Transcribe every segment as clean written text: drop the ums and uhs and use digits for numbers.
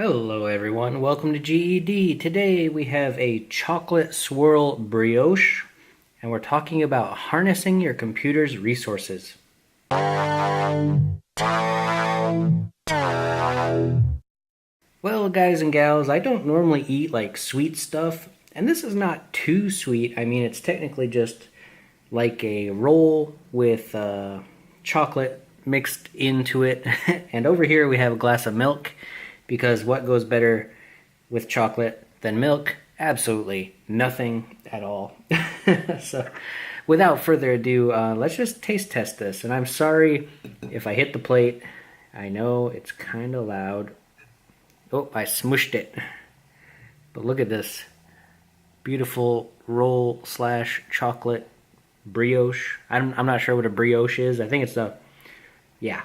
Hello everyone, welcome to GED. Today we have a chocolate swirl brioche and we're talking about harnessing your computer's resources. Well, guys and gals, I don't normally eat like sweet stuff, and this is not too sweet. I mean, it's technically just like a roll with chocolate mixed into it. And over here we have a glass of milk, because what goes better with chocolate than milk? Absolutely nothing at all. So without further ado, let's just taste test this. And I'm sorry if I hit the plate. I know it's kind of loud. Oh, I smushed it. But look at this beautiful roll slash chocolate brioche. I'm not sure what a brioche is. I think it's a, yeah.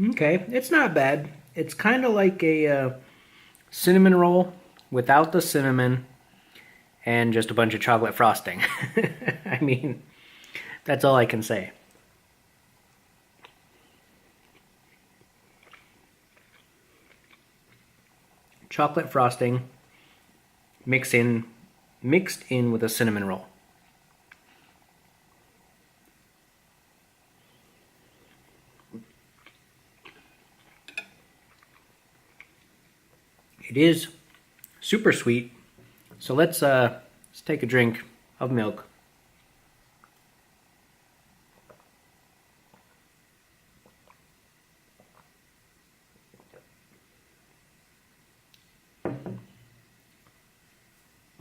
Okay, it's not bad. It's kind of like a cinnamon roll without the cinnamon and just a bunch of chocolate frosting. I mean, that's all I can say. Chocolate frosting mixed in with a cinnamon roll. It is super sweet. So let's take a drink of milk.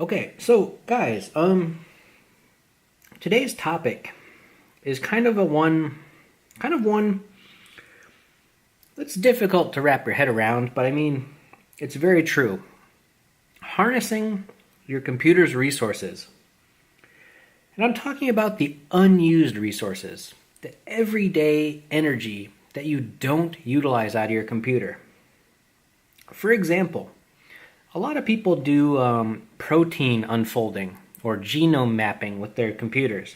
Okay, so guys, today's topic is kind of one that's difficult to wrap your head around, but I mean, it's very true. Harnessing your computer's resources. And I'm talking about the unused resources, the everyday energy that you don't utilize out of your computer. For example, a lot of people do protein unfolding or genome mapping with their computers,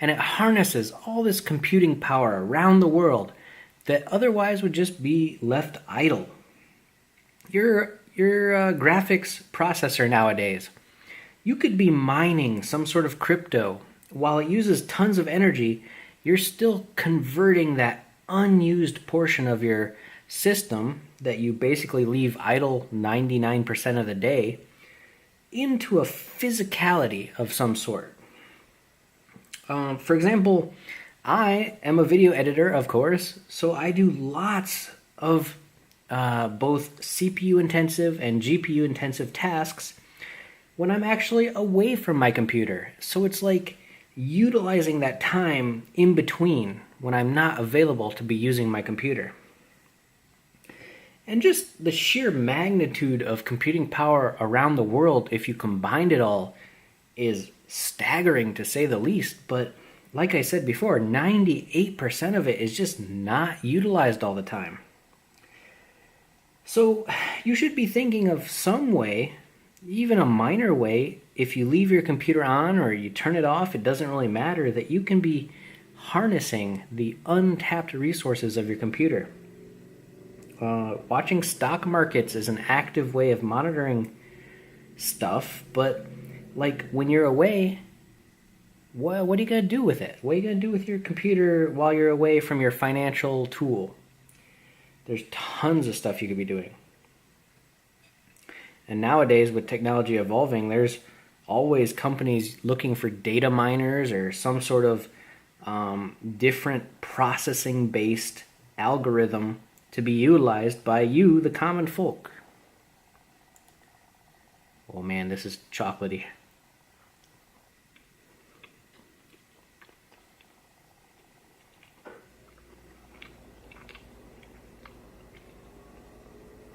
and it harnesses all this computing power around the world that otherwise would just be left idle. Your graphics processor nowadays, you could be mining some sort of crypto. While it uses tons of energy, you're still converting that unused portion of your system that you basically leave idle 99% of the day into a physicality of some sort. For example, I am a video editor, of course, so I do lots of both CPU intensive and GPU intensive tasks when I'm actually away from my computer. So it's like utilizing that time in between when I'm not available to be using my computer. And just the sheer magnitude of computing power around the world, if you combined it all, is staggering to say the least. But like I said before, 98% of it is just not utilized all the time. So you should be thinking of some way, even a minor way, if you leave your computer on or you turn it off, it doesn't really matter, that you can be harnessing the untapped resources of your computer. Watching stock markets is an active way of monitoring stuff, but like when you're away, what are you going to do with it? What are you going to do with your computer while you're away from your financial tool? There's tons of stuff you could be doing. And nowadays, with technology evolving, there's always companies looking for data miners or some sort of different processing-based algorithm to be utilized by you, the common folk. Oh man, this is chocolatey.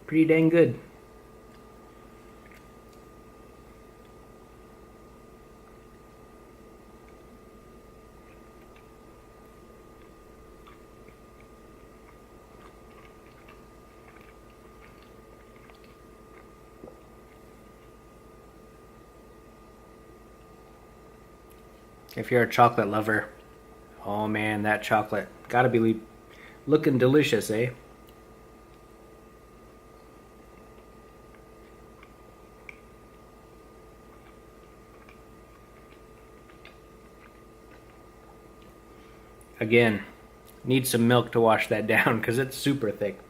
Pretty dang good. If you're a chocolate lover, Oh man, that chocolate gotta be looking delicious, eh? Again, need some milk to wash that down because it's super thick.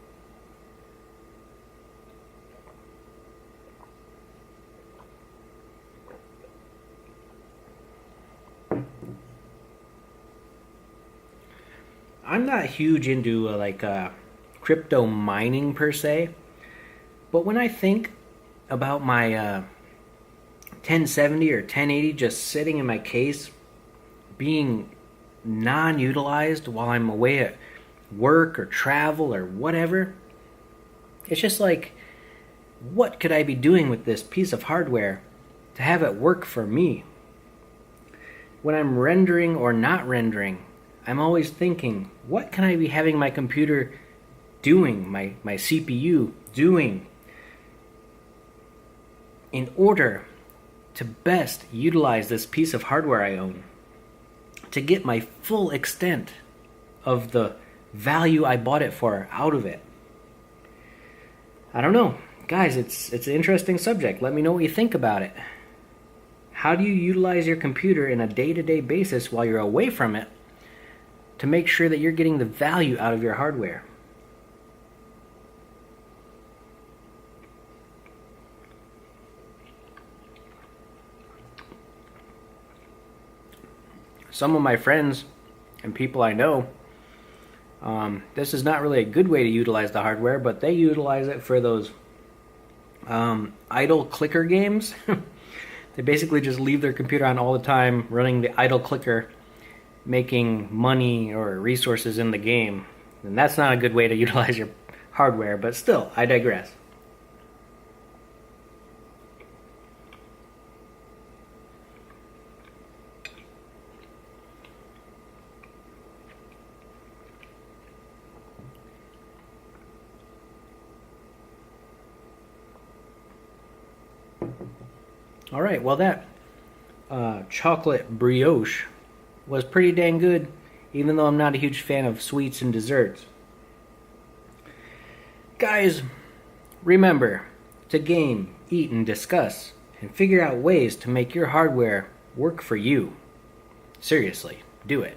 I'm not huge into crypto mining per se, but when I think about my 1070 or 1080 just sitting in my case, being non-utilized while I'm away at work or travel or whatever, it's just like, what could I be doing with this piece of hardware to have it work for me? When I'm rendering or not rendering, I'm always thinking, what can I be having my computer doing, my CPU doing, in order to best utilize this piece of hardware I own, to get my full extent of the value I bought it for out of it. I don't know. Guys, it's an interesting subject. Let me know what you think about it. How do you utilize your computer in a day-to-day basis while you're away from it to make sure that you're getting the value out of your hardware? Some of my friends and people I know, this is not really a good way to utilize the hardware, but they utilize it for those idle clicker games. They basically just leave their computer on all the time, running the idle clicker, making money or resources in the game. And that's not a good way to utilize your hardware, but still, I digress. All right, well, that chocolate brioche was pretty dang good, even though I'm not a huge fan of sweets and desserts. Guys, remember to game, eat, and discuss, and figure out ways to make your hardware work for you. Seriously, do it.